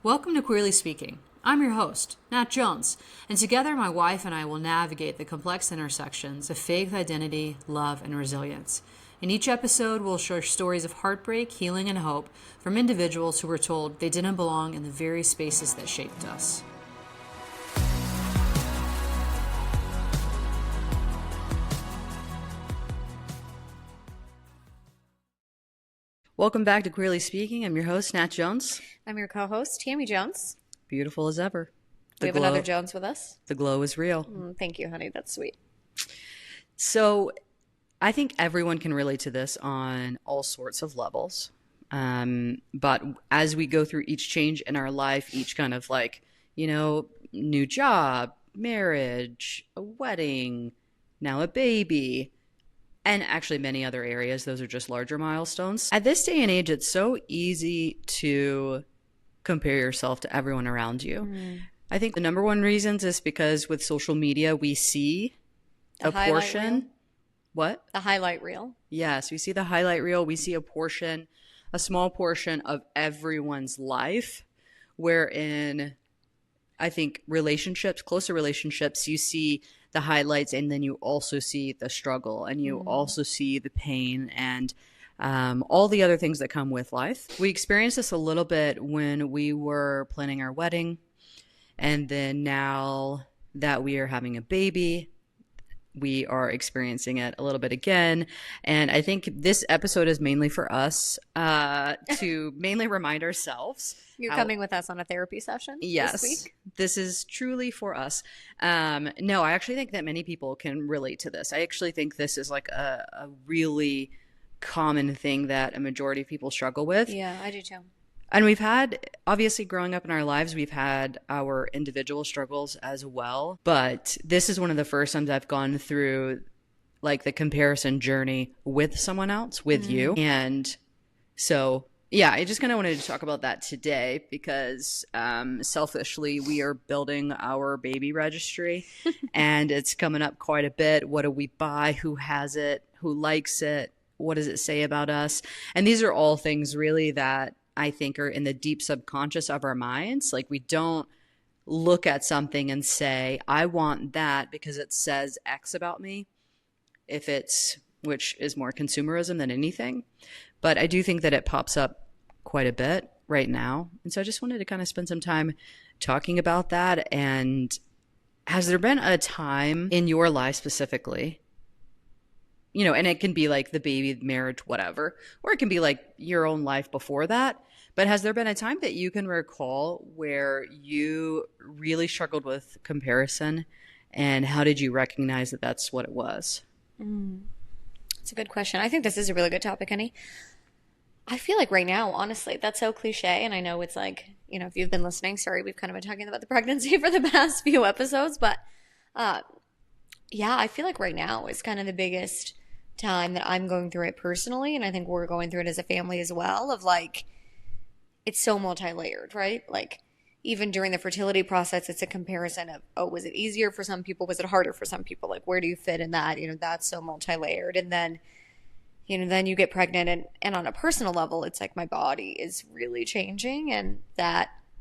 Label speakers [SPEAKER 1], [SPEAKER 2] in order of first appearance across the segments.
[SPEAKER 1] Welcome to Queerly Speaking. I'm your host, Nat Jones, and together my wife and I will navigate the complex intersections of faith, identity, love, and resilience. In each episode, we'll share stories of heartbreak, healing, and hope from individuals who were told they didn't belong in the very spaces that shaped us. Welcome back to Queerly Speaking. I'm your host, Nat Jones.
[SPEAKER 2] I'm your co-host, Tami Jones.
[SPEAKER 1] Beautiful as ever.
[SPEAKER 2] We have another Jones with us.
[SPEAKER 1] The glow is real.
[SPEAKER 2] Thank you, honey. That's sweet.
[SPEAKER 1] So I think everyone can relate to this on all sorts of levels. But as we go through each change in our life, each kind of new job, marriage, a wedding, now a baby, and actually many other areas, those are just larger milestones. At this day and age, it's so easy to compare yourself to everyone around you. I think the number one reasons is because with social media, we see a portion. What?
[SPEAKER 2] The highlight reel.
[SPEAKER 1] Yes, we see the highlight reel. We see a small portion of everyone's life, wherein I think closer relationships, you see the highlights, and then you also see the struggle, and you also see the pain and all the other things that come with life. We experienced this a little bit when we were planning our wedding, and then now that we are having a baby, we are experiencing it a little bit again. And I think this episode is mainly for us to mainly remind ourselves.
[SPEAKER 2] You're coming with us on a therapy session
[SPEAKER 1] this
[SPEAKER 2] week?
[SPEAKER 1] This is truly for us. No, I actually think that many people can relate to this. I actually think this is like a really common thing that a majority of people struggle with.
[SPEAKER 2] Yeah, I do too.
[SPEAKER 1] And we've had, obviously growing up in our lives, we've had our individual struggles as well. But this is one of the first times I've gone through like the comparison journey with someone else, with you. And so, yeah, I just kind of wanted to talk about that today because selfishly, we are building our baby registry and it's coming up quite a bit. What do we buy? Who has it? Who likes it? What does it say about us? And these are all things really that I think are in the deep subconscious of our minds. Like we don't look at something and say, I want that because it says X about me, which is more consumerism than anything. But I do think that it pops up quite a bit right now. And so I just wanted to kind of spend some time talking about that. And has there been a time in your life specifically, and it can be like the baby, marriage, whatever, or it can be like your own life before that. But has there been a time that you can recall where you really struggled with comparison, and how did you recognize that that's what it was?
[SPEAKER 2] That's a good question. I think this is a really good topic, honey. I feel like right now, honestly, that's so cliche. And I know it's like, if you've been listening, sorry, we've kind of been talking about the pregnancy for the past few episodes. But yeah, I feel like right now is kind of the biggest time that I'm going through it personally. And I think we're going through it as a family as well, of like, it's so multi-layered, right? Like even during the fertility process, it's a comparison of, oh, was it easier for some people? Was it harder for some people? Like, where do you fit in that? That's so multi-layered. And then, then you get pregnant and on a personal level, it's like my body is really changing and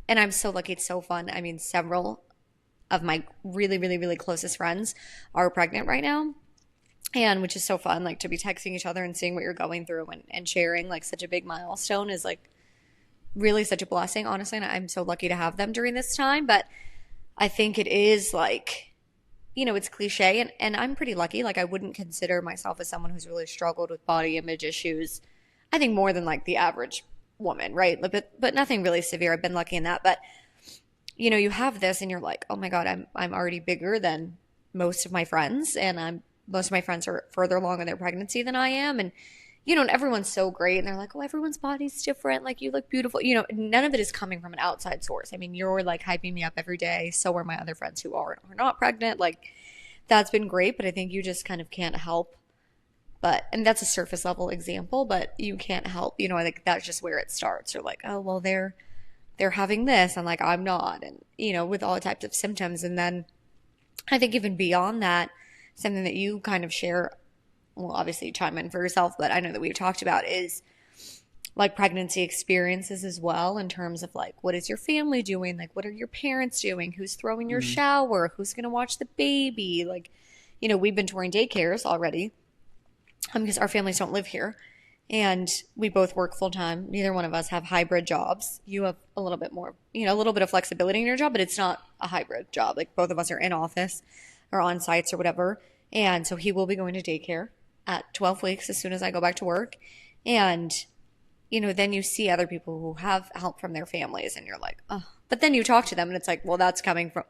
[SPEAKER 2] I'm so lucky. It's so fun. I mean, several of my really, really, really closest friends are pregnant right now. And which is so fun, like to be texting each other and seeing what you're going through and sharing like such a big milestone is like really such a blessing, honestly. And I'm so lucky to have them during this time. But I think it is like, it's cliche and I'm pretty lucky. Like I wouldn't consider myself as someone who's really struggled with body image issues. I think more than like the average woman, right? But nothing really severe. I've been lucky in that. But, you have this and you're like, oh my God, I'm already bigger than most of my friends. And most of my friends are further along in their pregnancy than I am. And, and everyone's so great. And they're like, oh, everyone's body's different. Like, you look beautiful. None of it is coming from an outside source. I mean, you're like hyping me up every day. So are my other friends who are not pregnant. Like, that's been great. But I think you just kind of can't help. And that's a surface level example, but you can't help, I think that's just where it starts. You're like, oh, well, they're having this. And like, I'm not. And, with all types of symptoms. And then I think even beyond that, something that you kind of share, well, obviously chime in for yourself, but I know that we've talked about is like pregnancy experiences as well, in terms of like, what is your family doing? Like, what are your parents doing? Who's throwing your
[SPEAKER 1] Mm-hmm.
[SPEAKER 2] shower? Who's going to watch the baby? Like, we've been touring daycares already, because our families don't live here. And we both work full time. Neither one of us have hybrid jobs. You have a little bit more, a little bit of flexibility in your job, but it's not a hybrid job. Like, both of us are in office or on sites or whatever. And so he will be going to daycare at 12 weeks as soon as I go back to work. And, then you see other people who have help from their families, and you're like, oh, but then you talk to them and it's like, well, that's coming from,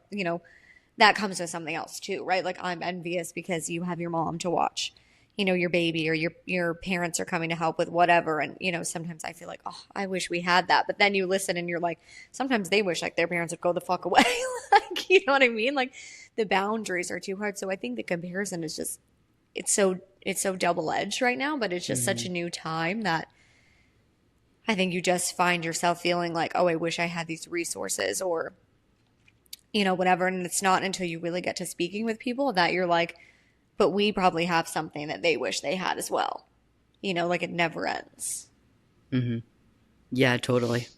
[SPEAKER 2] that comes with something else too, right? Like, I'm envious because you have your mom to watch, your baby, or your parents are coming to help with whatever. And, sometimes I feel like, oh, I wish we had that. But then you listen and you're like, sometimes they wish like their parents would go the fuck away. Like, you know what I mean? Like, the boundaries are too hard. So I think the comparison is just, it's so double-edged right now, but it's just such a new time that I think you just find yourself feeling like, oh, I wish I had these resources, or, whatever. And it's not until you really get to speaking with people that you're like, but we probably have something that they wish they had as well. Like, it never ends.
[SPEAKER 1] Mm-hmm. Yeah, totally.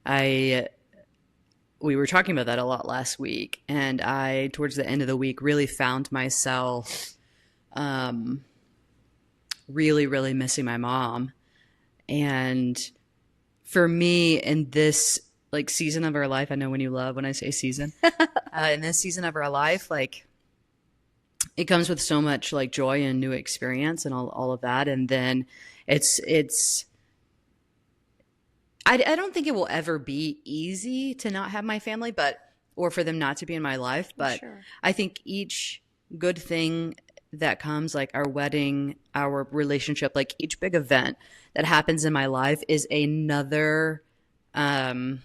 [SPEAKER 1] I We were talking about that a lot last week, and I, towards the end of the week, really found myself um, really, really missing my mom. And for me, in this like season of our life, I know when you love when I say season, in this season of our life, like it comes with so much like joy and new experience and all of that. And then it's I don't think it will ever be easy to not have my family, but or for them not to be in my life. But
[SPEAKER 2] Sure.
[SPEAKER 1] I think each good thing that comes, like our wedding, our relationship, like each big event that happens in my life is another, um,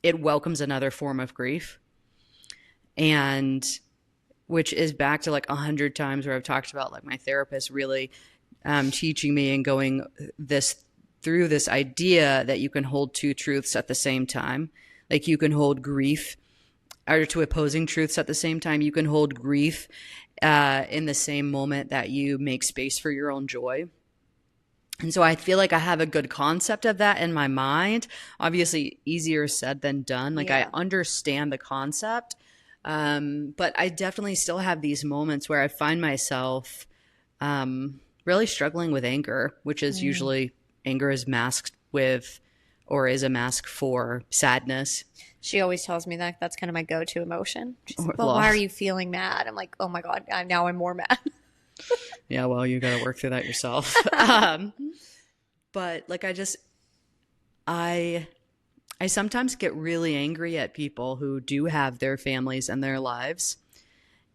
[SPEAKER 1] it welcomes another form of grief. And which is back to like 100 times where I've talked about like my therapist really teaching me and going this through this idea that you can hold two truths at the same time. Like you can hold grief or two opposing truths at the same time. You can hold grief in the same moment that you make space for your own joy. And so I feel like I have a good concept of that in my mind. Obviously, easier said than done. Like I
[SPEAKER 2] Yeah.
[SPEAKER 1] understand the concept, but I definitely still have these moments where I find myself really struggling with anger, which is
[SPEAKER 2] Mm.
[SPEAKER 1] usually anger is masked with or is a mask for sadness
[SPEAKER 2] She always tells me that that's kind of my go-to emotion. She's
[SPEAKER 1] or
[SPEAKER 2] like, well, why are
[SPEAKER 1] loss.
[SPEAKER 2] you feeling mad? I'm like, oh my God, I'm more mad.
[SPEAKER 1] Yeah, well, you got to work through that yourself. But like I I sometimes get really angry at people who do have their families and their lives,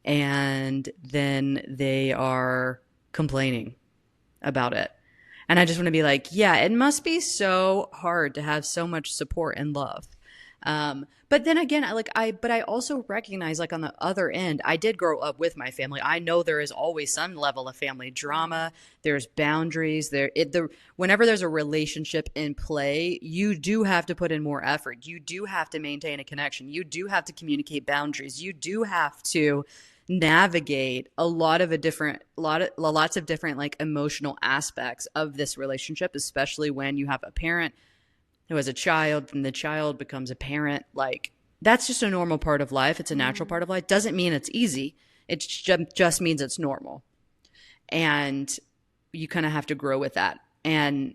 [SPEAKER 1] and then they are complaining about it. And I just want to be like, yeah, it must be so hard to have so much support and love. But then again, but I also recognize, like, on the other end, I did grow up with my family. I know there is always some level of family drama. There's boundaries whenever there's a relationship in play, you do have to put in more effort. You do have to maintain a connection. You do have to communicate boundaries. You do have to navigate lots of different like emotional aspects of this relationship, especially when you have a parent who has a child and the child becomes a parent. Like that's just a normal part of life. It's a natural
[SPEAKER 2] Mm.
[SPEAKER 1] part of life. Doesn't mean it's easy. It just means it's normal. And you kind of have to grow with that. And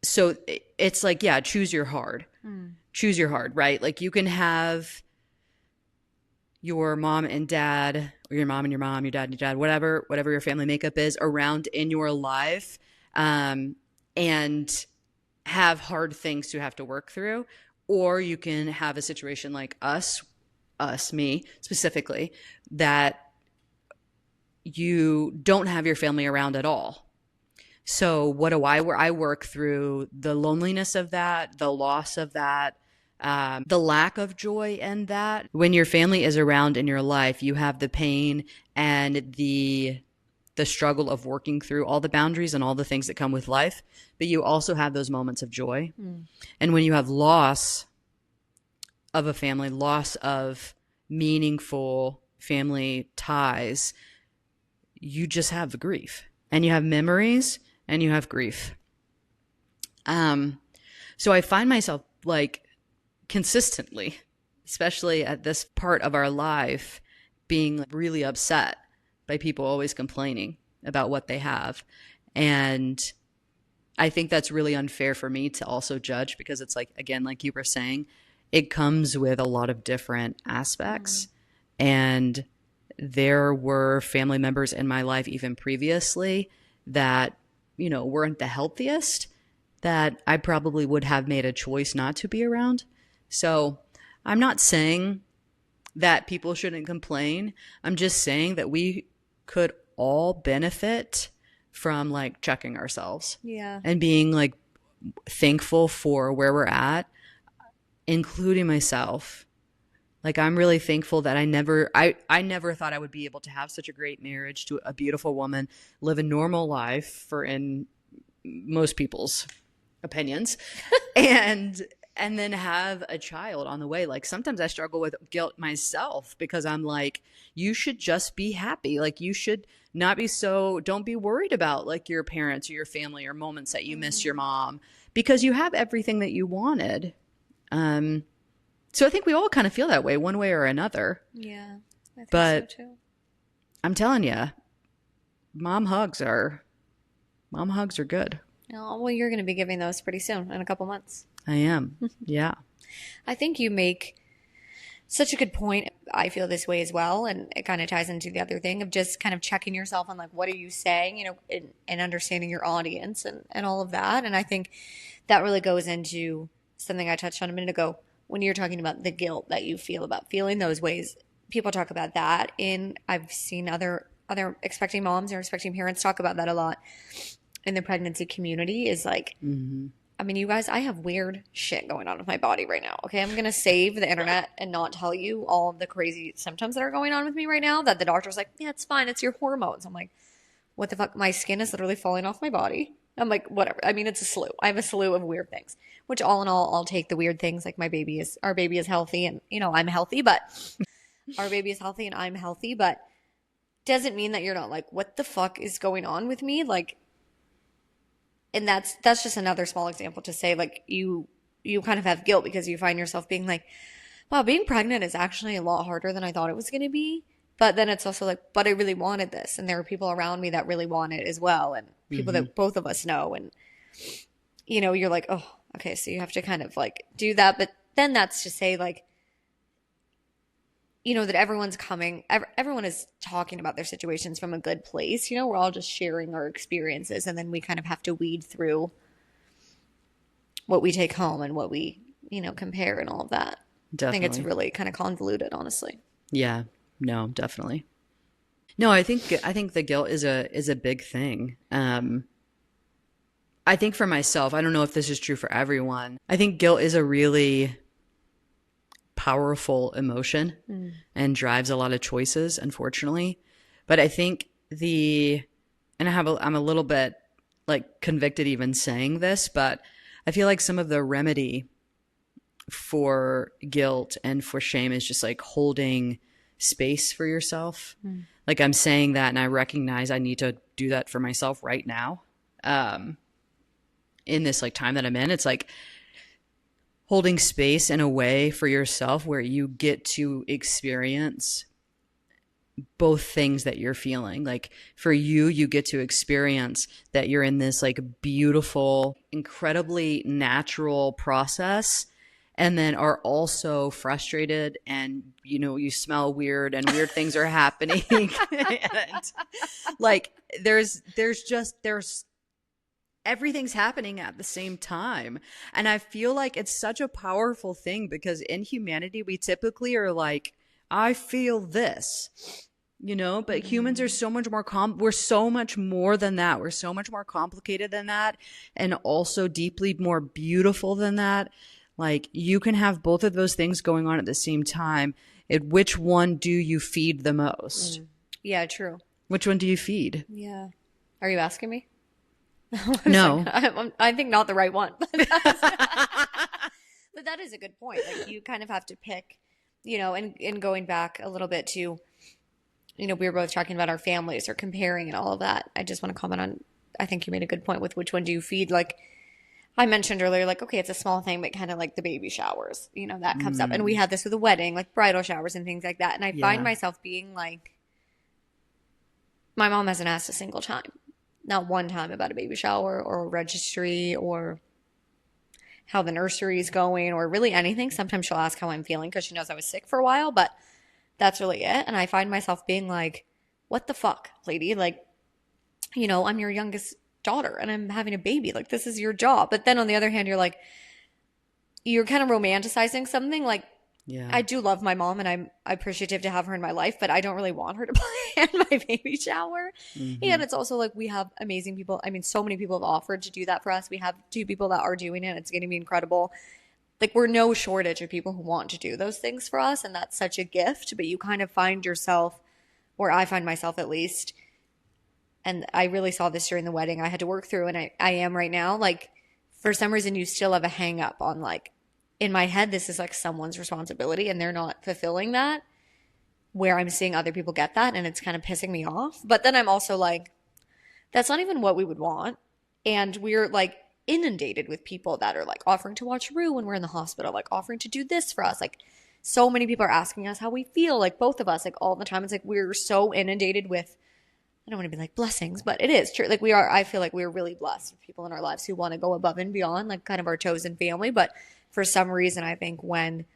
[SPEAKER 1] so it's like, yeah, choose your hard.
[SPEAKER 2] Mm.
[SPEAKER 1] Choose your hard, right? Like you can have your mom and dad, or your mom and your mom, your dad and your dad, whatever your family makeup is around in your life, and have hard things to have to work through. Or you can have a situation like me specifically, that you don't have your family around at all. So what do I work through the loneliness of that, the loss of that, the lack of joy in that. When your family is around in your life, you have the pain and the struggle of working through all the boundaries and all the things that come with life, but you also have those moments of joy.
[SPEAKER 2] Mm.
[SPEAKER 1] And when you have loss of a family, loss of meaningful family ties, you just have grief. And you have memories and you have grief. So I find myself like consistently, especially at this part of our life, being really upset by people always complaining about what they have. And I think that's really unfair for me to also judge because it's like, again, like you were saying, it comes with a lot of different aspects. And there were family members in my life, even previously, that, weren't the healthiest, that I probably would have made a choice not to be around. So I'm not saying that people shouldn't complain. I'm just saying that we could all benefit from like checking ourselves
[SPEAKER 2] Yeah.
[SPEAKER 1] and being like thankful for where we're at, including myself. Like I'm really thankful that I never thought I would be able to have such a great marriage to a beautiful woman, live a normal life for in most people's opinions, and then have a child on the way. Like sometimes I struggle with guilt myself because I'm like, you should just be happy. Like you should not be so, don't be worried about like your parents or your family or moments that you miss your mom because you have everything that you wanted. So I think we all kind of feel that way one way or another.
[SPEAKER 2] Yeah, I think
[SPEAKER 1] But
[SPEAKER 2] so too.
[SPEAKER 1] I'm telling you, mom hugs are good.
[SPEAKER 2] Oh, well, you're going to be giving those pretty soon in a couple months.
[SPEAKER 1] I am. Yeah.
[SPEAKER 2] I think you make such a good point. I feel this way as well. And it kind of ties into the other thing of just kind of checking yourself on like, what are you saying, and understanding your audience and all of that. And I think that really goes into something I touched on a minute ago when you're talking about the guilt that you feel about feeling those ways. People talk about that. And I've seen other expecting moms or expecting parents talk about that a lot in the pregnancy community is like, I mean, you guys, I have weird shit going on with my body right now. Okay. I'm going to save the internet and not tell you all of the crazy symptoms that are going on with me right now that the doctor's like, yeah, it's fine. It's your hormones. I'm like, what the fuck? My skin is literally falling off my body. I'm like, whatever. I mean, it's a slew. I have a slew of weird things, which all in all, I'll take the weird things. Like our baby is healthy and, I'm healthy, but our baby is healthy and I'm healthy, but doesn't mean that you're not like, what the fuck is going on with me? Like, and that's just another small example to say like you kind of have guilt because you find yourself being like, wow, being pregnant is actually a lot harder than I thought it was going to be. But then it's also like, but I really wanted this. And there are people around me that really want it as well. And people that both of us know. And, you're like, oh, okay. So you have to kind of like do that. But then that's to say like, that everyone is talking about their situations from a good place. We're all just sharing our experiences and then we kind of have to weed through what we take home and what we, compare and all of that.
[SPEAKER 1] Definitely.
[SPEAKER 2] I think it's really kind of convoluted, honestly.
[SPEAKER 1] Yeah. No, definitely. No, I think the guilt is a big thing. I think for myself, I don't know if this is true for everyone. I think guilt is a really powerful emotion and drives a lot of choices, unfortunately. But I think I'm a little bit like convicted even saying this, but I feel like some of the remedy for guilt and for shame is just like holding space for yourself. Like I'm saying that and I recognize I need to do that for myself right now. In this like time that I'm in, it's like holding space in a way for yourself where you get to experience both things that you're feeling. Like for you get to experience that you're in this like beautiful, incredibly natural process and then are also frustrated and you smell weird and weird things are happening. And like there's everything's happening at the same time. And I feel like it's such a powerful thing because in humanity, we typically are like, I feel this, but humans are so much more, we're so much more than that. We're so much more complicated than that. And also deeply more beautiful than that. Like you can have both of those things going on at the same time. Which one do you feed the most?
[SPEAKER 2] Yeah, true.
[SPEAKER 1] Which one do you feed?
[SPEAKER 2] Yeah. Are you asking me?
[SPEAKER 1] No.
[SPEAKER 2] I think not the right one. But that is a good point. Like you kind of have to pick, and going back a little bit to, we were both talking about our families or comparing and all of that. I just want to comment on, I think you made a good point with which one do you feed. Like, I mentioned earlier, like, okay, it's a small thing, but kind of like the baby showers, that comes up. And we had this with a wedding, like bridal showers and things like that. And I find
[SPEAKER 1] Yeah.
[SPEAKER 2] myself being like, my mom hasn't asked a single time, not one time about a baby shower or a registry or how the nursery is going or really anything. Sometimes she'll ask how I'm feeling because she knows I was sick for a while, but that's really it. And I find myself being like, what the fuck, lady? Like, I'm your youngest daughter and I'm having a baby. Like, this is your job. But then on the other hand, you're like, you're kind of romanticizing something. Like,
[SPEAKER 1] Yeah.
[SPEAKER 2] I do love my mom and I'm appreciative to have her in my life, but I don't really want her to plan my baby shower.
[SPEAKER 1] Hmm.
[SPEAKER 2] And it's also like we have amazing people. I mean, so many people have offered to do that for us. We have two people that are doing it. It's going to be incredible. Like, we're no shortage of people who want to do those things for us. And that's such a gift. But you kind of find yourself, or I find myself at least, and I really saw this during the wedding I had to work through, and I am right now, like, for some reason you still have a hang up on, like, in my head, this is like someone's responsibility and they're not fulfilling that, where I'm seeing other people get that and it's kind of pissing me off. But then I'm also like, that's not even what we would want. And we're like inundated with people that are like offering to watch Rue when we're in the hospital, like offering to do this for us. Like, so many people are asking us how we feel, like both of us, like all the time. It's like we're so inundated with, I don't want to be like blessings, but it is true. Like, I feel like we're really blessed with people in our lives who want to go above and beyond, like kind of our chosen family. But for some reason, I think when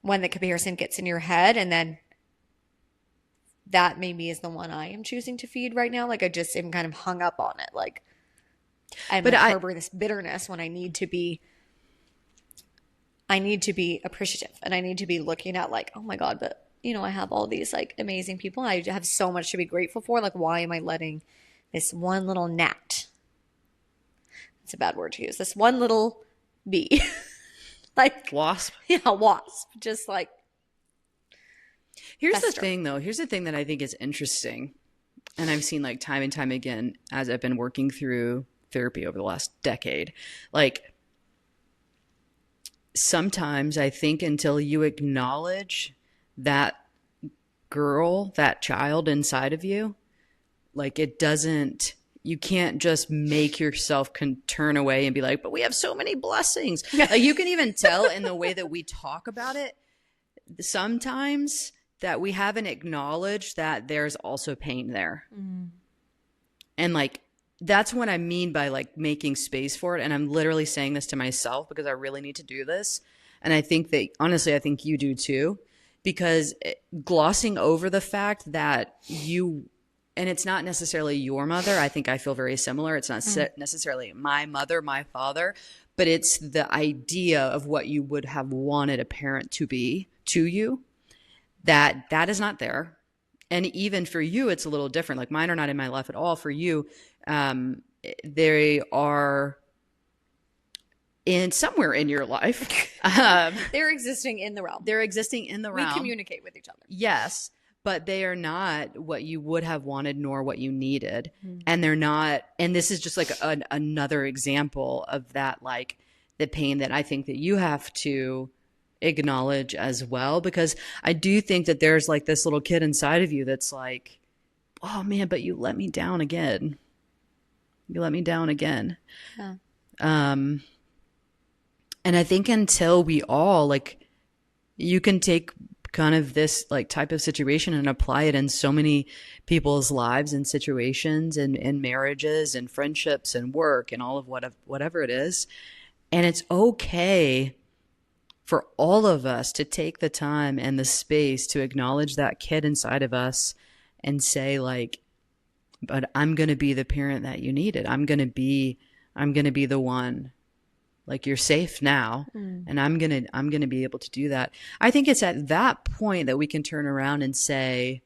[SPEAKER 2] the comparison gets in your head, and then that maybe is the one I am choosing to feed right now. Like, I just am kind of hung up on it. Like, I'm
[SPEAKER 1] But
[SPEAKER 2] like harboring this bitterness when I need to be appreciative and I need to be looking at like, oh my God, but I have all these like amazing people. I have so much to be grateful for. Like, why am I letting this one little gnat? It's a bad word to use. This one little bee, like,
[SPEAKER 1] Wasp.
[SPEAKER 2] yeah, wasp, just like
[SPEAKER 1] Here's the
[SPEAKER 2] fester.
[SPEAKER 1] thing, though. Here's the thing that I think is interesting. And I've seen like time and time again as I've been working through therapy over the last decade. Like, sometimes I think until you acknowledge that girl, that child inside of you, like you can't just make yourself turn away and be like, but we have so many blessings. Like, you can even tell in the way that we talk about it sometimes that we haven't acknowledged that there's also pain there. Mm. And like, that's what I mean by like making space for it. And I'm literally saying this to myself because I really need to do this. And I think that honestly, I think you do too, because glossing over the fact that and it's not necessarily your mother. I think I feel very similar. It's not necessarily my mother, my father, but it's the idea of what you would have wanted a parent to be to you, that is not there. And even for you, it's a little different. Like, mine are not in my life at all. For you, they are in somewhere in your life.
[SPEAKER 2] They're existing in the realm.
[SPEAKER 1] They're existing in the realm.
[SPEAKER 2] We communicate with each other.
[SPEAKER 1] Yes, but they are not what you would have wanted nor what you needed. Mm-hmm. And they're not, and this is just like another example of that, like the pain that I think that you have to acknowledge as well, because I do think that there's like this little kid inside of you that's like, oh man, but you let me down again. You let me down again. Yeah. And I think until we all, like, you can take kind of this like type of situation and apply it in so many people's lives and situations and marriages and friendships and work and all of whatever it is. And it's okay for all of us to take the time and the space to acknowledge that kid inside of us and say, like, but I'm going to be the parent that you needed. I'm going to be the one. Like, you're safe now, and I'm going to be able to do that. I think it's at that point that we can turn around and say,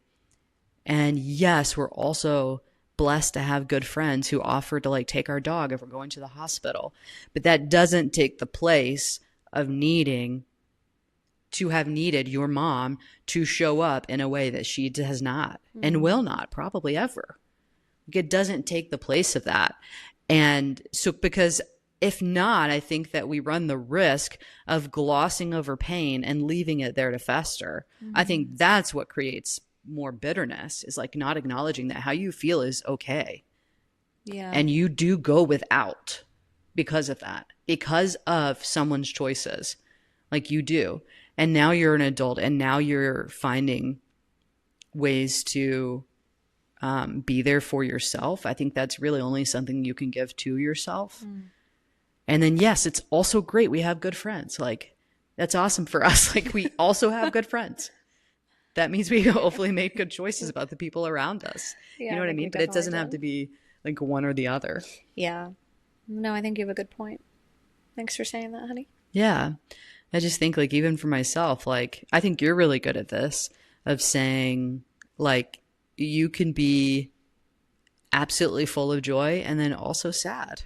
[SPEAKER 1] and yes, we're also blessed to have good friends who offer to like take our dog if we're going to the hospital. But that doesn't take the place of needing to have needed your mom to show up in a way that she has not and will not probably ever. It doesn't take the place of that. And so, because if not, I think that we run the risk of glossing over pain and leaving it there to fester. Mm-hmm. I think that's what creates more bitterness, is like not acknowledging that how you feel is okay. Yeah. And you do go without. because of that, because of someone's choices, like you do. And now you're an adult, and now you're finding ways to be there for yourself. I think that's really only something you can give to yourself. And then, yes, it's also great. We have good friends. Like, that's awesome for us. Like, we also have good friends. That means we hopefully make good choices about the people around us.
[SPEAKER 2] Yeah,
[SPEAKER 1] you know what I mean? But it doesn't have to be like one or the other.
[SPEAKER 2] Yeah. No, I think you have a good point. Thanks for saying that, honey.
[SPEAKER 1] Yeah. I just think, like, even for myself, like, I think you're really good at this of saying, like, you can be absolutely full of joy and then also sad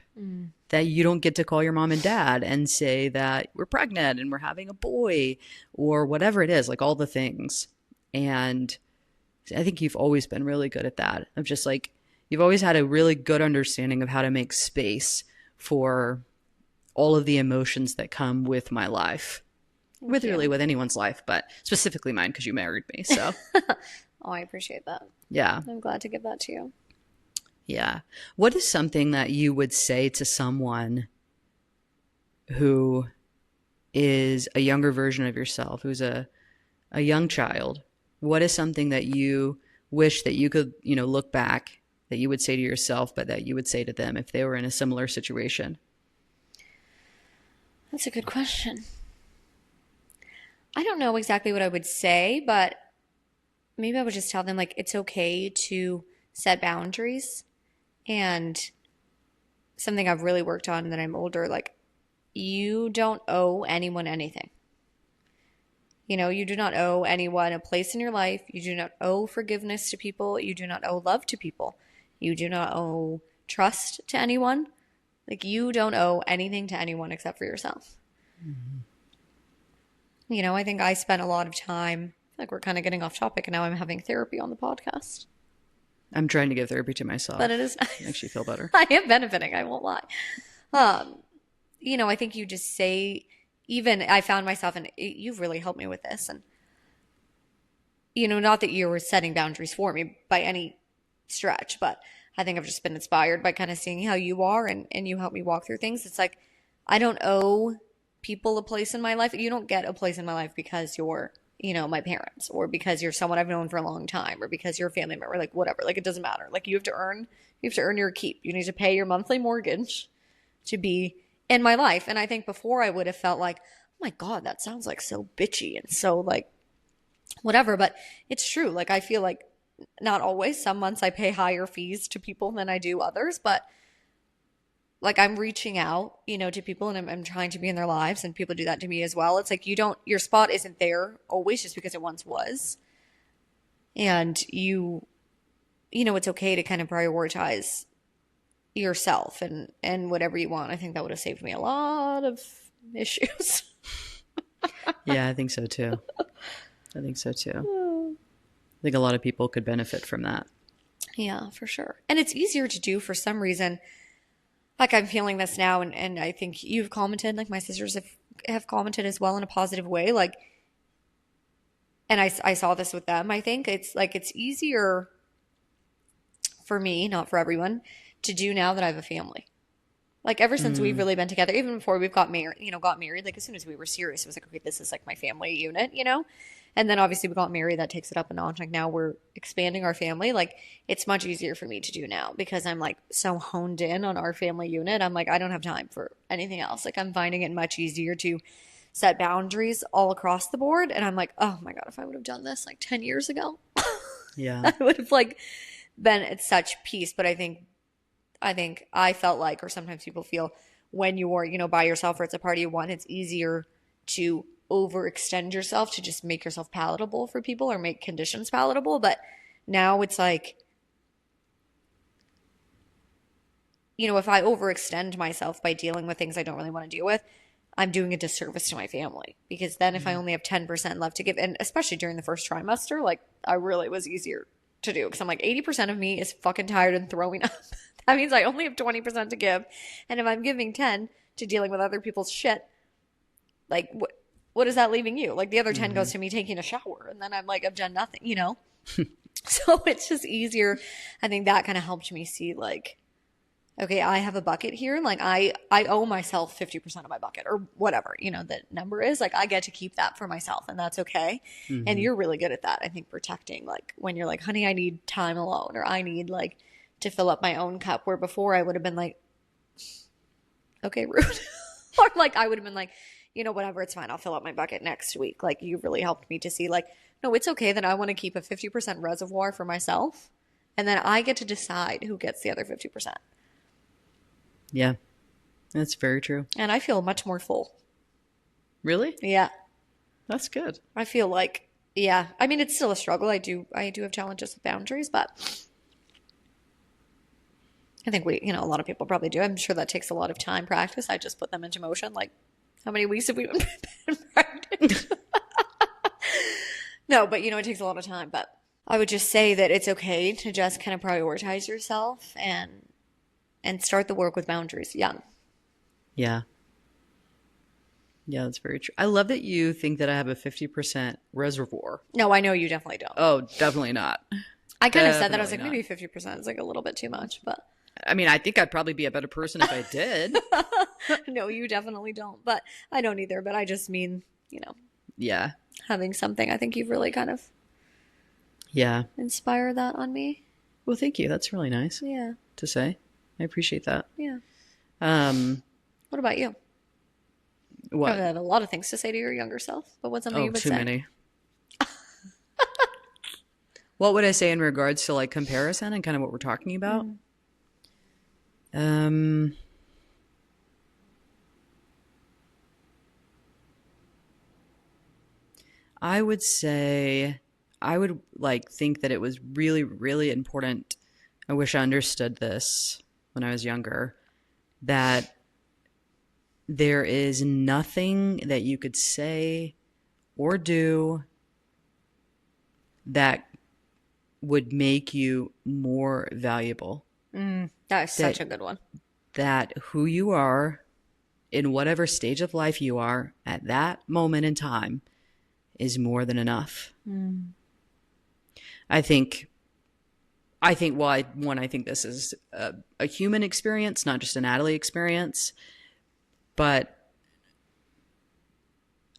[SPEAKER 1] that you don't get to call your mom and dad and say that we're pregnant and we're having a boy or whatever it is, like all the things. And I think you've always been really good at that, of just like, you've always had a really good understanding of how to make space for all of the emotions that come with my life. Really with anyone's life, but specifically mine because you married me. So,
[SPEAKER 2] oh, I appreciate that.
[SPEAKER 1] Yeah.
[SPEAKER 2] I'm glad to give that to you.
[SPEAKER 1] Yeah. What is something that you would say to someone who is a younger version of yourself, who's a young child? What is something that you wish that you could, look back, that you would say to yourself, but that you would say to them if they were in a similar situation?
[SPEAKER 2] That's a good question. I don't know exactly what I would say, but maybe I would just tell them, like, it's okay to set boundaries. And something I've really worked on that I'm older, like, you don't owe anyone anything. You do not owe anyone a place in your life. You do not owe forgiveness to people. You do not owe love to people. You do not owe trust to anyone. Like, you don't owe anything to anyone except for yourself. Mm-hmm. I think I spent a lot of time, like, we're kind of getting off topic, and now I'm having therapy on the podcast.
[SPEAKER 1] I'm trying to give therapy to myself.
[SPEAKER 2] But it is nice.
[SPEAKER 1] It makes you feel better.
[SPEAKER 2] I am benefiting, I won't lie. I think you just say, even I found myself, and you've really helped me with this, and, not that you were setting boundaries for me by any stretch, but I think I've just been inspired by kind of seeing how you are, and you help me walk through things. It's like, I don't owe people a place in my life. You don't get a place in my life because you're, my parents, or because you're someone I've known for a long time, or because you're a family member, like, whatever. Like, it doesn't matter. Like, you have to earn your keep. You need to pay your monthly mortgage to be in my life. And I think before I would have felt like, oh my God, that sounds like so bitchy and so like whatever. But it's true. Like, I feel like not always. Some months I pay higher fees to people than I do others, but like, I'm reaching out, to people, and I'm trying to be in their lives, and people do that to me as well. It's like, your spot isn't there always just because it once was. And it's okay to kind of prioritize yourself and whatever you want. I think that would have saved me a lot of issues.
[SPEAKER 1] Yeah, I think so too. I think a lot of people could benefit from that.
[SPEAKER 2] Yeah, for sure. And it's easier to do for some reason. Like, I'm feeling this now, and I think you've commented, like, my sisters have commented as well in a positive way. Like, and I saw this with them. I think it's like, it's easier for me, not for everyone, to do now that I have a family. Like, ever since we've really been together, even before we got married, like, as soon as we were serious, it was like, okay, this is like my family unit, And then obviously we got married, that takes it up a notch. Like, now we're expanding our family. Like, it's much easier for me to do now because I'm like so honed in on our family unit. I'm like, I don't have time for anything else. Like, I'm finding it much easier to set boundaries all across the board. And I'm like, oh my God, if I would have done this like 10 years ago,
[SPEAKER 1] yeah,
[SPEAKER 2] I would have like been at such peace. But I think I felt like, or sometimes people feel, when you're, by yourself or it's a party you want, it's easier to overextend yourself to just make yourself palatable for people or make conditions palatable. But now it's like, if I overextend myself by dealing with things I don't really want to deal with, I'm doing a disservice to my family. Because then if I only have 10% left to give, and especially during the first trimester, like, I really was easier to do, because I'm like, 80% of me is fucking tired and throwing up. That means I only have 20% to give. And if I'm giving 10 to dealing with other people's shit, like, what is that leaving you? Like, the other 10 goes to me taking a shower, and then I'm like, I've done nothing, So it's just easier. I think that kind of helped me see, like, okay, I have a bucket here. Like I owe myself 50% of my bucket or whatever, the number is. Like I get to keep that for myself and that's okay. And
[SPEAKER 1] Hmm.
[SPEAKER 2] you're really good at that. I think protecting like when you're like, honey, I need time alone or I need like to fill up my own cup where before I would have been like, okay, rude. Or like I would have been like, whatever, it's fine. I'll fill up my bucket next week. Like you really helped me to see like, no, it's okay that I want to keep a 50% reservoir for myself. And then I get to decide who gets the other 50%.
[SPEAKER 1] Yeah, that's very true.
[SPEAKER 2] And I feel much more full.
[SPEAKER 1] Really?
[SPEAKER 2] Yeah.
[SPEAKER 1] That's good.
[SPEAKER 2] I feel like, yeah. I mean, it's still a struggle. I do have challenges with boundaries, but I think a lot of people probably do. I'm sure that takes a lot of time, practice. I just put them into motion. Like, how many weeks have we been practicing? No, but it takes a lot of time. But I would just say that it's okay to just kind of prioritize yourself and start the work with boundaries young.
[SPEAKER 1] Yeah. Yeah, that's very true. I love that you think that I have a 50% reservoir.
[SPEAKER 2] No, I know you definitely don't.
[SPEAKER 1] Oh, definitely not.
[SPEAKER 2] I kind of said that. I was
[SPEAKER 1] Definitely
[SPEAKER 2] like,
[SPEAKER 1] not.
[SPEAKER 2] maybe 50% is like a little bit too much, but
[SPEAKER 1] I mean, I think I'd probably be a better person if I did.
[SPEAKER 2] no, you definitely don't. But I don't either. But I just mean,
[SPEAKER 1] Yeah.
[SPEAKER 2] having something. I think you've really kind of
[SPEAKER 1] Yeah.
[SPEAKER 2] inspired that on me.
[SPEAKER 1] Well, thank you. That's really nice
[SPEAKER 2] Yeah.
[SPEAKER 1] to say. I appreciate that.
[SPEAKER 2] Yeah.
[SPEAKER 1] Um,
[SPEAKER 2] What about you? Probably
[SPEAKER 1] what?
[SPEAKER 2] have a lot of things to say to your younger self, but what's something
[SPEAKER 1] Oh,
[SPEAKER 2] you would
[SPEAKER 1] too
[SPEAKER 2] say?
[SPEAKER 1] many. What would I say in regards to like comparison and kind of what we're talking about?
[SPEAKER 2] Mm.
[SPEAKER 1] Um, I would say I would like think that it was really, really important. I wish I understood this when I was younger, that there is nothing that you could say or do that would make you more valuable.
[SPEAKER 2] That is such
[SPEAKER 1] That
[SPEAKER 2] a good one.
[SPEAKER 1] that who you are in whatever stage of life you are at that moment in time is more than enough. I think well, I think this is a human experience, not just a Natalie experience, but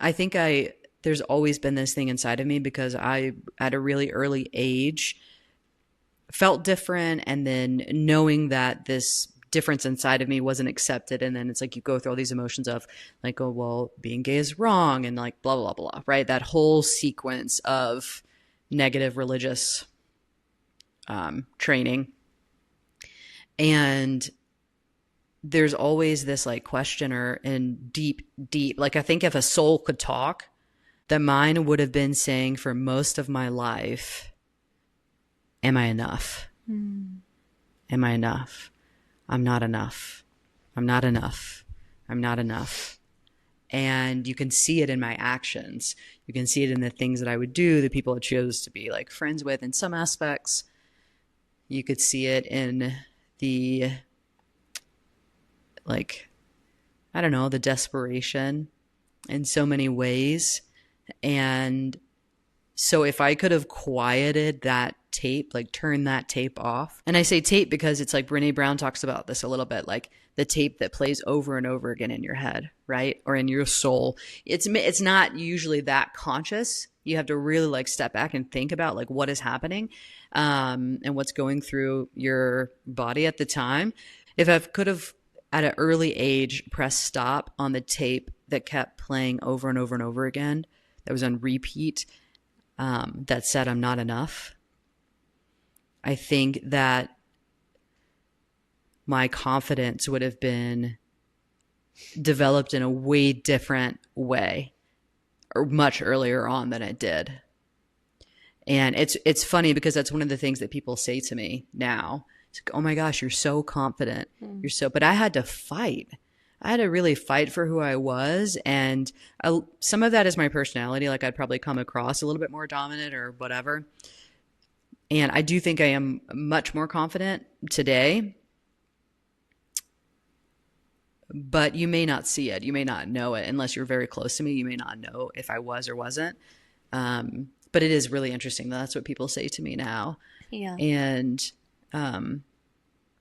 [SPEAKER 1] I think there's always been this thing inside of me because I, at a really early age, felt different. And then knowing that this difference inside of me wasn't accepted. And then it's like you go through all these emotions of like, oh, well, being gay is wrong. And like, blah, blah, blah, right? That whole sequence of negative religious training. And there's always this like questioner and deep, like I think if a soul could talk, that mine would have been saying for most of my life, am I enough? Am I enough? I'm not enough. I'm not enough. I'm not enough. And you can see it in my actions. You can see it in the things that I would do, the people I chose to be like friends with in some aspects. You could see it in the, like, I don't know, the desperation in so many ways. And so if I could have quieted that tape, like turn that tape off, and I say tape because it's like Brene Brown talks about this a little bit, like the tape that plays over and over again in your head, right? Or in your soul. It's not usually that conscious. You have to really like step back and think about like what is happening and what's going through your body at the time. If I could have at an early age pressed stop on the tape that kept playing over and over and over again, that was on repeat, that said I'm not enough, I think that my confidence would have been developed in a way different way or much earlier on than it did. And it's funny because that's one of the things that people say to me now. It's like, oh my gosh, you're so confident. But I had to fight. I had to really fight for who I was. And some of that is my personality. Like I'd probably come across a little bit more dominant or whatever. And I do think I am much more confident today, but you may not see it. You may not know it unless you're very close to me. You may not know if I was or wasn't. But it is really interesting. That's what people say to me now.
[SPEAKER 2] Yeah.
[SPEAKER 1] And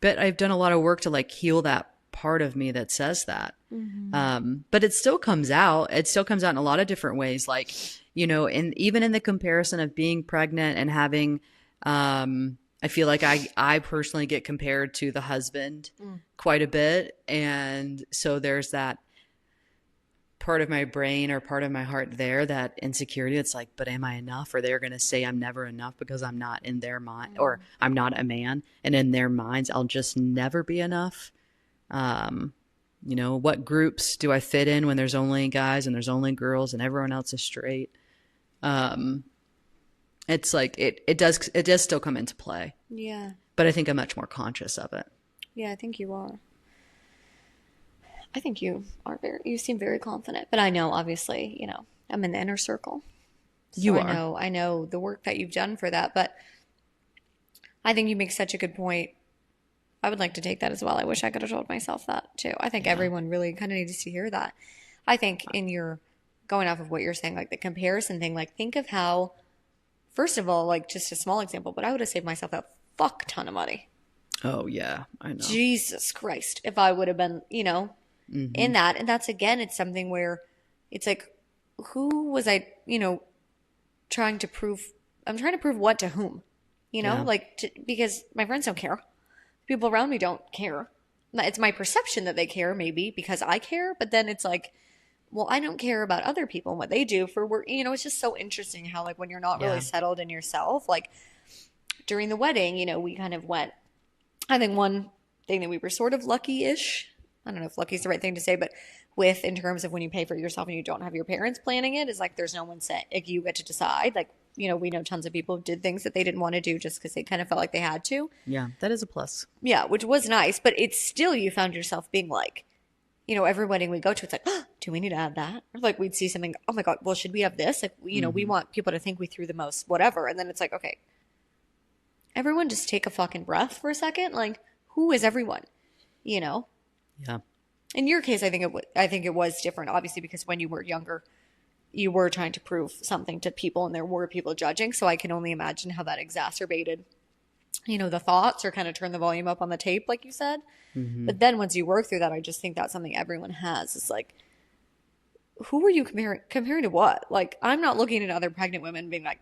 [SPEAKER 1] but I've done a lot of work to like heal that part of me that says that. But it still comes out. It still comes out in a lot of different ways. Like, you know, and even in the comparison of being pregnant and having, I feel like I personally get compared to the husband quite a bit. And so there's that part of my brain or part of my heart there, that insecurity. It's like, but am I enough? Or they're going to say I'm never enough because I'm not in their mind, or I'm not a man. And in their minds, I'll just never be enough. You know, what groups do I fit in when there's only guys and there's only girls and everyone else is straight? It's like, it does still come into play.
[SPEAKER 2] Yeah.
[SPEAKER 1] But I think I'm much more conscious of it.
[SPEAKER 2] Yeah, I think you are. I think you seem very confident, but I know, obviously, you know, I'm in the inner circle. So
[SPEAKER 1] You are.
[SPEAKER 2] I know the work that you've done for that, but I think you make such a good point. I would like to take that as well. I wish I could have told myself that too. I think everyone really kind of needs to hear that. I think in your going off of what you're saying, like the comparison thing, like think of how, first of all, like just a small example, but I would have saved myself a fuck ton of money.
[SPEAKER 1] Oh, yeah, I know.
[SPEAKER 2] Jesus Christ. If I would have been, you know, in that. And that's, again, it's something where it's like, who was I, you know, trying to prove? I'm trying to prove what to whom, you know, like, because my friends don't care. People around me don't care. It's my perception that they care, maybe because I care, but then it's like, well, I don't care about other people and what they do for work. You know, it's just so interesting how, like, when you're not really settled in yourself, like during the wedding, you know, we kind of went, I think one thing that we were sort of lucky-ish, I don't know if lucky is the right thing to say, but with, in terms of when you pay for it yourself and you don't have your parents planning it, is like there's no one saying, like, you get to decide. Like, you know, we know tons of people who did things that they didn't want to do just because they kind of felt like they had to.
[SPEAKER 1] Yeah, that is a plus.
[SPEAKER 2] Yeah, which was nice, but it's still, you found yourself being like, you know, every wedding we go to, it's like, oh, do we need to add that? Or like we'd see something, oh my God, well, should we have this? Like, you know, we want people to think we threw the most whatever. And then it's like, okay, everyone just take a fucking breath for a second. Like, who is everyone? You know?
[SPEAKER 1] Yeah.
[SPEAKER 2] In your case, I think it was different, obviously, because when you were younger, you were trying to prove something to people and there were people judging. So I can only imagine how that exacerbated, you know, the thoughts or kind of turned the volume up on the tape, like you said. But then once you work through that, I just think that's something everyone has. It's like, who are you comparing to what? Like, I'm not looking at other pregnant women being like,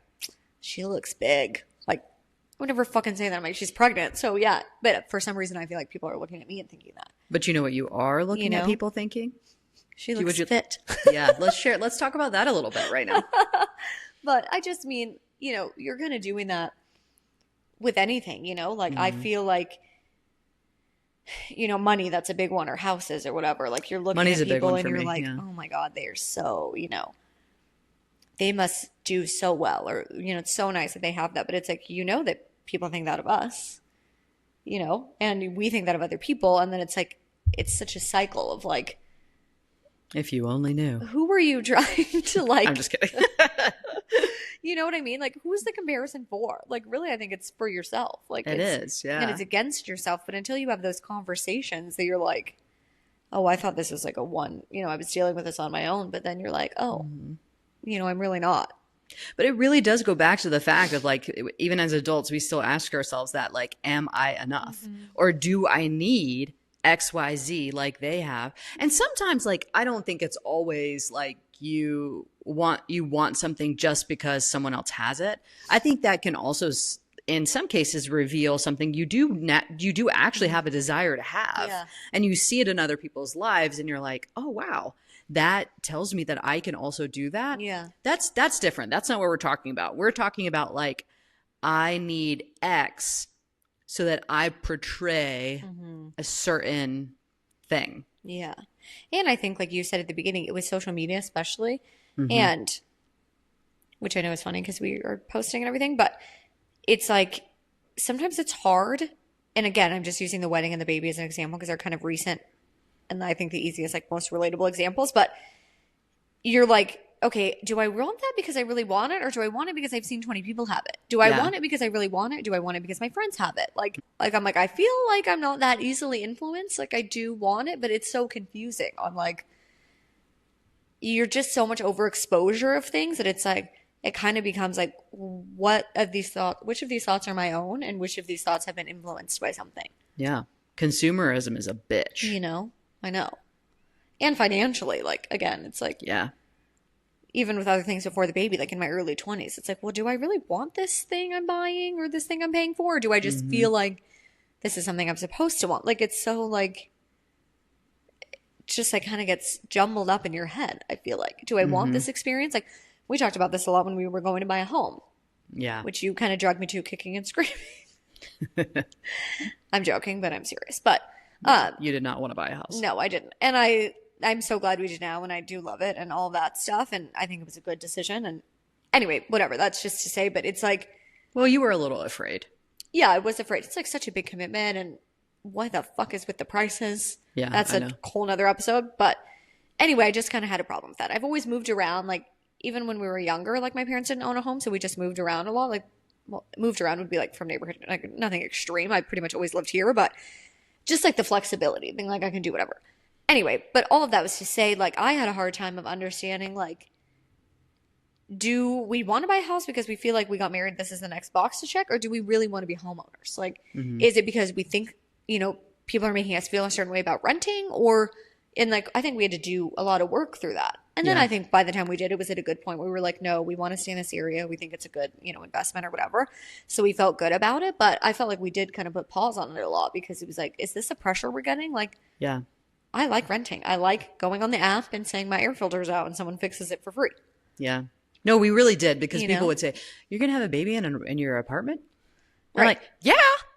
[SPEAKER 2] she looks big. Like, I would never fucking say that. I'm like, she's pregnant. So yeah. But for some reason, I feel like people are looking at me and thinking that.
[SPEAKER 1] But you know what you are looking
[SPEAKER 2] You know?
[SPEAKER 1] at people thinking?
[SPEAKER 2] She looks fit.
[SPEAKER 1] Yeah, let's talk about that a little bit right now.
[SPEAKER 2] But I just mean, you know, you're kind of doing that with anything, you know? Like, I feel like, you know, money, that's a big one, or houses or whatever. Like, you're looking
[SPEAKER 1] Money's
[SPEAKER 2] at
[SPEAKER 1] a big
[SPEAKER 2] people
[SPEAKER 1] one
[SPEAKER 2] and
[SPEAKER 1] for
[SPEAKER 2] you're
[SPEAKER 1] me,
[SPEAKER 2] like,
[SPEAKER 1] yeah.
[SPEAKER 2] oh my God, they're so, you know, they must do so well, or, you know, it's so nice that they have that. But it's like, you know, that people think that of us, you know, and we think that of other people. And then it's like, it's such a cycle of like,
[SPEAKER 1] If you only knew.
[SPEAKER 2] who were you trying to like?
[SPEAKER 1] I'm just kidding.
[SPEAKER 2] You know what I mean? Like, who's the comparison for? Like, really, I think it's for yourself. Like,
[SPEAKER 1] It is, yeah.
[SPEAKER 2] And it's against yourself. But until you have those conversations that you're like, oh, I thought this was like a one, you know, I was dealing with this on my own. But then you're like, oh, you know, I'm really not.
[SPEAKER 1] But it really does go back to the fact of like, even as adults, we still ask ourselves that, like, am I enough? Or do I need XYZ like they have? And sometimes, like, I don't think it's always like you want something just because someone else has it. I think that can also in some cases reveal something you do actually have a desire to have.
[SPEAKER 2] Yeah.
[SPEAKER 1] And you see it in other people's lives and you're like, oh wow, that tells me that I can also do that.
[SPEAKER 2] Yeah.
[SPEAKER 1] That's different. That's not what we're talking about. We're talking about like, I need X so that I portray a certain thing.
[SPEAKER 2] Yeah. And I think, like you said at the beginning, it was social media especially. And, which I know is funny because we are posting and everything, but it's like, sometimes it's hard. And again, I'm just using the wedding and the baby as an example because they're kind of recent and I think the easiest, like most relatable examples. But you're like, okay, do I want that because I really want it? Or do I want it because I've seen 20 people have it? Do I want it because I really want it? Do I want it because my friends have it? Like I'm like, I feel like I'm not that easily influenced. Like, I do want it, but it's so confusing on like, you're just so much overexposure of things that it's like, it kind of becomes like, which of these thoughts are my own and which of these thoughts have been influenced by something?
[SPEAKER 1] Yeah. Consumerism is a
[SPEAKER 2] You
[SPEAKER 1] bitch.
[SPEAKER 2] know, I know. And financially, like, again, it's like,
[SPEAKER 1] Yeah.
[SPEAKER 2] even with other things before the baby, like in my early 20s, it's like, well, do I really want this thing I'm buying or this thing I'm paying for? Or do I just
[SPEAKER 1] Hmm.
[SPEAKER 2] feel like this is something I'm supposed to want? Like, it's so like, just like kind of gets jumbled up in your head. I feel like, do I want
[SPEAKER 1] Hmm.
[SPEAKER 2] this experience? Like, we talked about this a lot when we were going to buy a home,
[SPEAKER 1] Yeah.
[SPEAKER 2] which you kind of dragged me to kicking and screaming. I'm joking, but I'm serious. But
[SPEAKER 1] Yeah. You did not want to buy a house.
[SPEAKER 2] no, I didn't. And I'm so glad we did now, and I do love it and all that stuff. And I think it was a good decision. And anyway, whatever. That's just to say, but it's like,
[SPEAKER 1] Well, you were a little afraid.
[SPEAKER 2] yeah, I was afraid. It's like such a big commitment, and what the fuck is with the prices?
[SPEAKER 1] Yeah,
[SPEAKER 2] That's
[SPEAKER 1] I
[SPEAKER 2] a
[SPEAKER 1] know.
[SPEAKER 2] whole nother episode. But anyway, I just kind of had a problem with that. I've always moved around, like even when we were younger, like my parents didn't own a home, so we just moved around a lot. Like, well, moved around would be like from neighborhood, like nothing extreme. I pretty much always lived here, but just like the flexibility, being like I can do whatever. Anyway, but all of that was to say, like I had a hard time of understanding, like, do we want to buy a house because we feel like we got married, this is the next box to check, or do we really want to be homeowners? Like,
[SPEAKER 1] Hmm.
[SPEAKER 2] is it because we think, people are making us feel a certain way about renting, or in like, I think we had to do a lot of work through that. And then
[SPEAKER 1] Yeah.
[SPEAKER 2] I think by the time we did, it was at a good point where we were like, no, we want to stay in this area. We think it's a good, investment or whatever. So we felt good about it. But I felt like we did kind of put pause on it a lot because it was like, is this a pressure we're getting? Like,
[SPEAKER 1] Yeah.
[SPEAKER 2] I like renting. I like going on the app and saying my air filter's out and someone fixes it for free.
[SPEAKER 1] Yeah. No, we really did because
[SPEAKER 2] You
[SPEAKER 1] people
[SPEAKER 2] know?
[SPEAKER 1] would say, "You're gonna have a baby in your apartment?" I'm
[SPEAKER 2] Right.
[SPEAKER 1] like, "Yeah."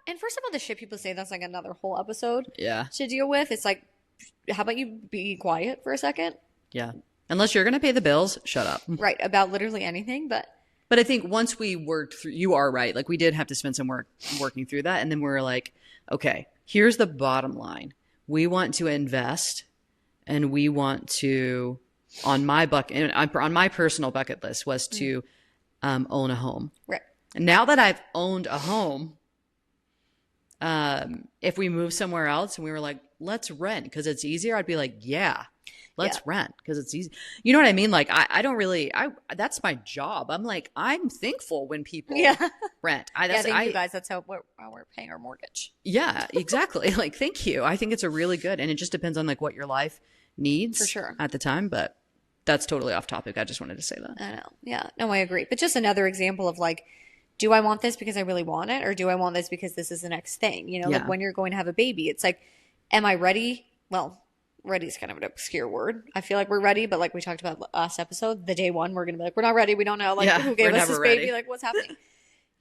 [SPEAKER 2] And for some of the shit people say, that's like another whole episode
[SPEAKER 1] Yeah.
[SPEAKER 2] to deal with. It's like, how about you be quiet for a second?
[SPEAKER 1] Yeah. Unless you're gonna pay the bills, shut up.
[SPEAKER 2] Right. About literally anything. But
[SPEAKER 1] But I think once we worked through, you are right. Like we did have to spend some work working through that, and then we were like, "Okay, here's the bottom line. We want to invest, and we want to." On my personal bucket list was to own a home.
[SPEAKER 2] right.
[SPEAKER 1] And now that I've owned a home, if we move somewhere else and we were like, let's rent because it's easier, I'd be like, yeah, let's
[SPEAKER 2] Yeah.
[SPEAKER 1] rent because it's easy. You know what I mean? Like, I don't really, that's my job. I'm like, I'm thankful when people
[SPEAKER 2] Yeah.
[SPEAKER 1] rent.
[SPEAKER 2] Yeah. Thank you guys. That's how we're paying our mortgage.
[SPEAKER 1] Yeah, exactly. Like, thank you. I think it's a really good, and it just depends on like what your life needs
[SPEAKER 2] For sure.
[SPEAKER 1] at the time, but that's totally off topic. I just wanted to say that.
[SPEAKER 2] I know. Yeah. No, I agree. But just another example of like, do I want this because I really want it, or do I want this because this is the next thing? Like
[SPEAKER 1] Yeah.
[SPEAKER 2] when you're going to have a baby, it's like, am I ready? Well, ready is kind of an obscure word. I feel like we're ready, but like we talked about last episode, the day one, we're gonna be like, we're not ready. We don't know. Like,
[SPEAKER 1] Yeah,
[SPEAKER 2] who gave
[SPEAKER 1] we're
[SPEAKER 2] us this
[SPEAKER 1] never
[SPEAKER 2] baby?
[SPEAKER 1] ready.
[SPEAKER 2] Like, what's happening?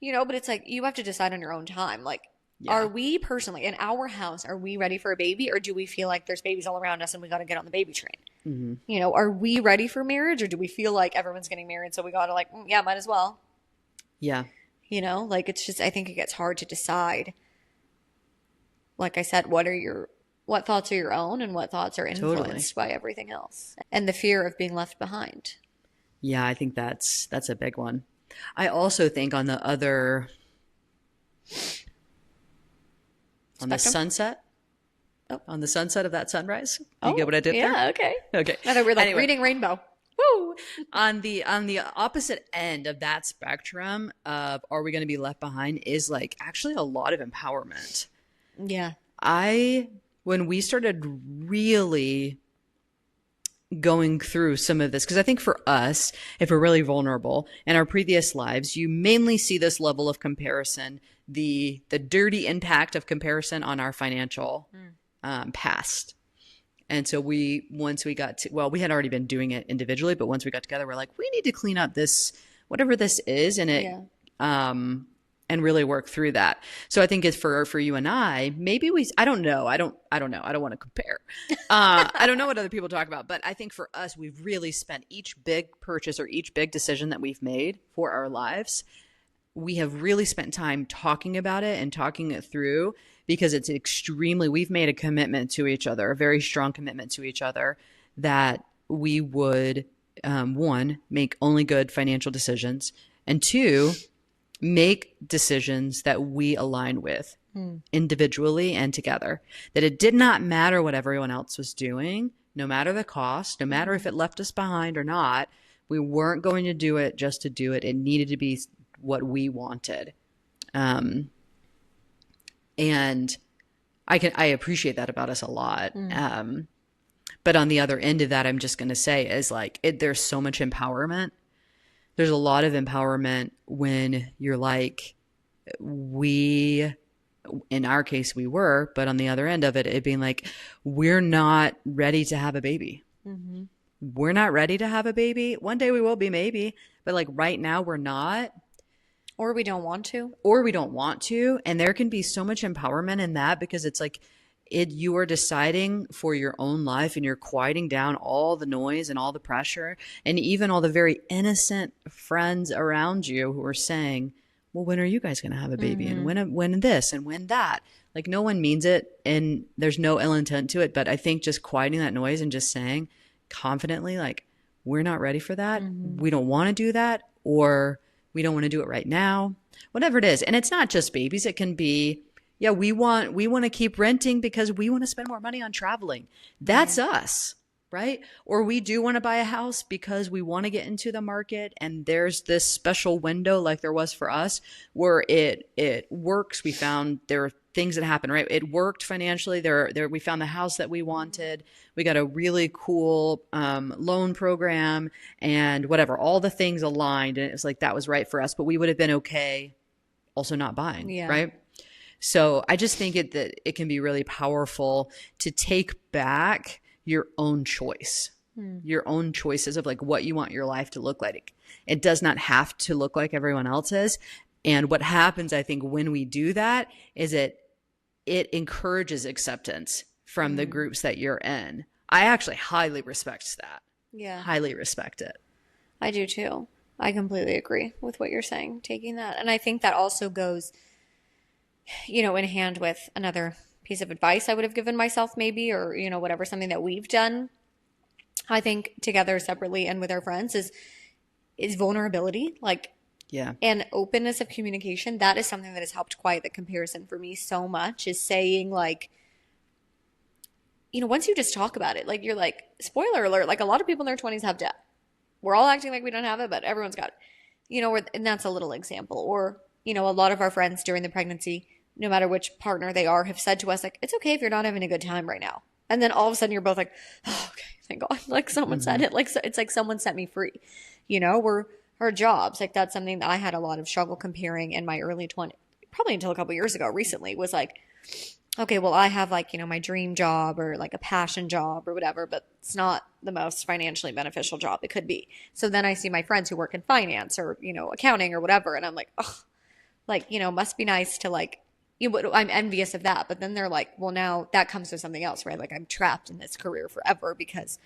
[SPEAKER 2] But it's like you have to decide on your own time. Like,
[SPEAKER 1] Yeah.
[SPEAKER 2] are we personally in our house? Are we ready for a baby, or do we feel like there's babies all around us and we got to get on the baby train?
[SPEAKER 1] Hmm.
[SPEAKER 2] Are we ready for marriage, or do we feel like everyone's getting married, so we got to like, yeah, might as well.
[SPEAKER 1] Yeah.
[SPEAKER 2] Like it's just, I think it gets hard to decide. Like I said, what thoughts are your own and what thoughts are influenced by everything else, and the fear of being left behind.
[SPEAKER 1] Yeah, I think that's a big one. I also think on the other on the
[SPEAKER 2] Spectrum?
[SPEAKER 1] sunset,
[SPEAKER 2] Oh.
[SPEAKER 1] on the sunset of that sunrise. You get what I did there?
[SPEAKER 2] Yeah, okay.
[SPEAKER 1] Okay.
[SPEAKER 2] Now that we're like
[SPEAKER 1] Anyway.
[SPEAKER 2] reading rainbow. Woo!
[SPEAKER 1] On the opposite end of that spectrum of are we going to be left behind is like actually a lot of empowerment.
[SPEAKER 2] Yeah.
[SPEAKER 1] When we started really going through some of this, because I think for us, if we're really vulnerable in our previous lives, you mainly see this level of comparison, the dirty impact of comparison on our financial past. And so we had already been doing it individually, but once we got together, we're like, we need to clean up this, whatever this is, and and really work through that. So I think it's for you and I, maybe I don't know. I don't know. I don't want to compare. I don't know what other people talk about, but I think for us, we've really spent each big purchase or each big decision that we've made for our lives. We have really spent time talking about it and talking it through because we've made a commitment to each other, a very strong commitment to each other that we would, one, make only good financial decisions, and two, make decisions that we align with individually and together. That it did not matter what everyone else was doing, no matter the cost, no matter if it left us behind or not. We weren't going to do it just to do it. It needed to be what we wanted. And I appreciate that about us a lot. But on the other end of that, I'm just going to say is like, there's so much empowerment. There's a lot of empowerment when you're like, in our case, we were, but on the other end of it, it being like, we're not ready to have a baby. We're not ready to have a baby. One day we will be, maybe, but like right now we're not.
[SPEAKER 2] Or we don't want to.
[SPEAKER 1] And there can be so much empowerment in that, because it's like, you are deciding for your own life, and you're quieting down all the noise and all the pressure, and even all the very innocent friends around you who are saying, well, when are you guys going to have a baby? And when this and when that? Like, no one means it, and there's no ill intent to it. But I think just quieting that noise and just saying confidently, like, we're not ready for that. We don't want to do that, or we don't want to do it right now, whatever it is. And it's not just babies. It can be, yeah, we want to keep renting because we want to spend more money on traveling. That's us, right? Or we do want to buy a house because we want to get into the market, and there's this special window, like there was for us, where it works. We found there are things that happen, right? It worked financially. We found the house that we wanted. We got a really cool loan program, and whatever, all the things aligned, and it was like that was right for us. But we would have been okay also not buying, right? So I just think that it can be really powerful to take back your own choice, your own choices of like what you want your life to look like. It does not have to look like everyone else's. And what happens, I think, when we do that is it encourages acceptance from the groups that you're in. I actually highly respect that.
[SPEAKER 2] Yeah.
[SPEAKER 1] Highly respect it.
[SPEAKER 2] I do too. I completely agree with what you're saying, taking that. And I think that also goes, in hand with another piece of advice I would have given myself maybe, or, whatever, something that we've done, I think together, separately, and with our friends is vulnerability, and openness of communication. That is something that has helped quiet the comparison for me so much, is saying once you just talk about it, you're like, spoiler alert, a lot of people in their 20s have debt. We're all acting like we don't have it, but everyone's got it. And that's a little example. Or, a lot of our friends during the pregnancy, no matter which partner they are, have said to us, it's okay if you're not having a good time right now. And then all of a sudden you're both like, oh, okay, thank God. Someone said it. It's like someone set me free. Our jobs, that's something that I had a lot of struggle comparing in my early 20s, probably until a couple years ago recently, was like, okay, well, I have my dream job, or a passion job or whatever, but it's not the most financially beneficial job it could be. So then I see my friends who work in finance or, accounting or whatever. And I'm like, oh, must be nice to I'm envious of that. But then they're like, well, now that comes with something else, right? I'm trapped in this career forever because,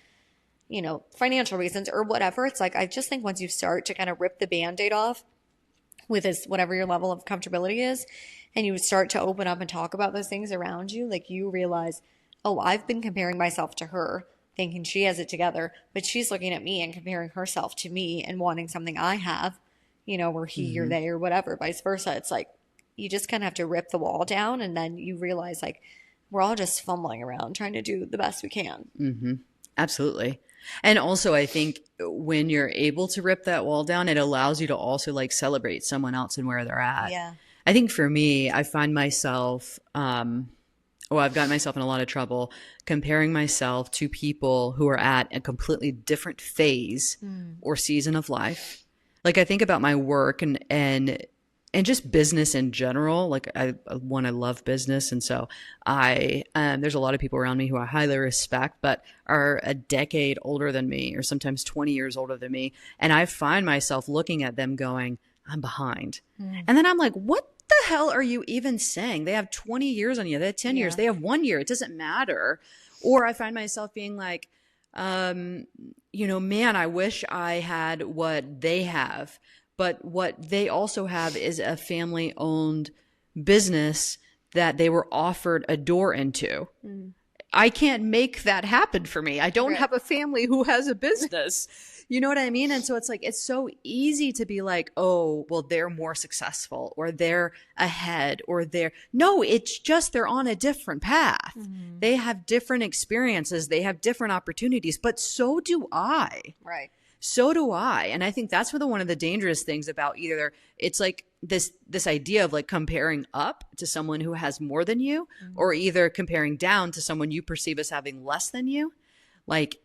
[SPEAKER 2] financial reasons or whatever. It's I just think once you start to kind of rip the Band-Aid off with whatever your level of comfortability is, and you start to open up and talk about those things around you, you realize, oh, I've been comparing myself to her, thinking she has it together, but she's looking at me and comparing herself to me and wanting something I have, or he or they or whatever, vice versa. It's you just kind of have to rip the wall down, and then you realize we're all just fumbling around trying to do the best we can.
[SPEAKER 1] Mm-hmm. Absolutely. And also, I think when you're able to rip that wall down, it allows you to also celebrate someone else and where they're at.
[SPEAKER 2] Yeah.
[SPEAKER 1] I think for me, I find myself, I've gotten myself in a lot of trouble comparing myself to people who are at a completely different phase or season of life. I think about my work and just business in general. I love business. And so there's a lot of people around me who I highly respect, but are a decade older than me, or sometimes 20 years older than me. And I find myself looking at them going, I'm behind. And then I'm like, what the hell are you even saying? They have 20 years on you. They have 10 years. They have 1 year. It doesn't matter. Or I find myself being like, man, I wish I had what they have. But what they also have is a family-owned business that they were offered a door into. I can't make that happen for me. I don't have a family who has a business. You know what I mean? And so it's so easy to be like, oh, well, they're more successful, or they're ahead, or no, it's just they're on a different path. They have different experiences. They have different opportunities, but so do I.
[SPEAKER 2] Right.
[SPEAKER 1] So do I. And I think that's one of the dangerous things about either it's like this idea of like comparing up to someone who has more than you, or either comparing down to someone you perceive as having less than you. Like,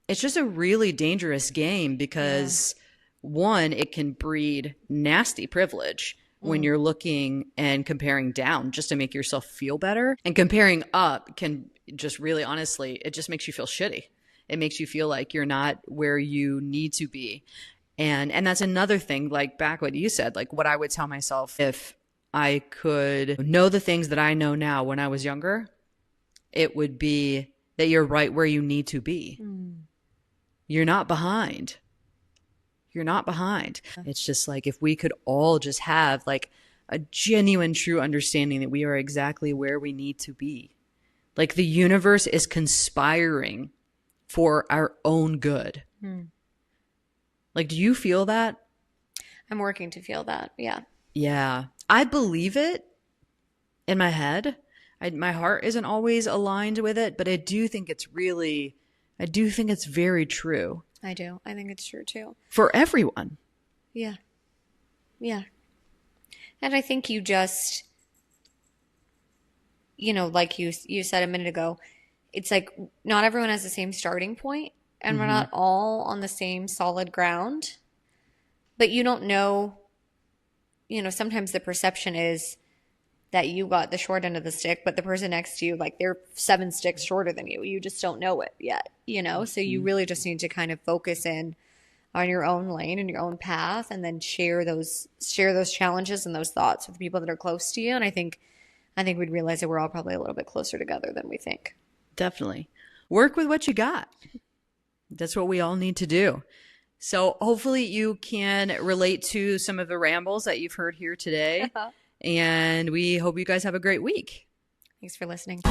[SPEAKER 1] it's just a really dangerous game because one, it can breed nasty privilege when you're looking and comparing down just to make yourself feel better. And comparing up can just really, honestly, it just makes you feel shitty. It makes you feel like you're not where you need to be. And that's another thing, like back what you said, like what I would tell myself if I could know the things that I know now when I was younger, it would be that you're right where you need to be. You're not behind. You're not behind. It's just like if we could all just have like a genuine, true understanding that we are exactly where we need to be. Like the universe is conspiring for our own good. Like, do you feel that?
[SPEAKER 2] I'm working to feel that. Yeah.
[SPEAKER 1] Yeah. I believe it in my head. My heart isn't always aligned with it, but I do think it's very true.
[SPEAKER 2] I do. I think it's true too.
[SPEAKER 1] For everyone.
[SPEAKER 2] Yeah. Yeah. And I think you just, like you said a minute ago, it's like not everyone has the same starting point, and we're not all on the same solid ground. But you don't know, sometimes the perception is that you got the short end of the stick, but the person next to you, like they're 7 sticks shorter than you. You just don't know it yet, So you really just need to kind of focus in on your own lane and your own path, and then share those challenges and those thoughts with the people that are close to you. And I think we'd realize that we're all probably a little bit closer together than we think.
[SPEAKER 1] Definitely. Work with what you got. That's what we all need to do. So hopefully you can relate to some of the rambles that you've heard here today. And we hope you guys have a great week.
[SPEAKER 2] Thanks for listening.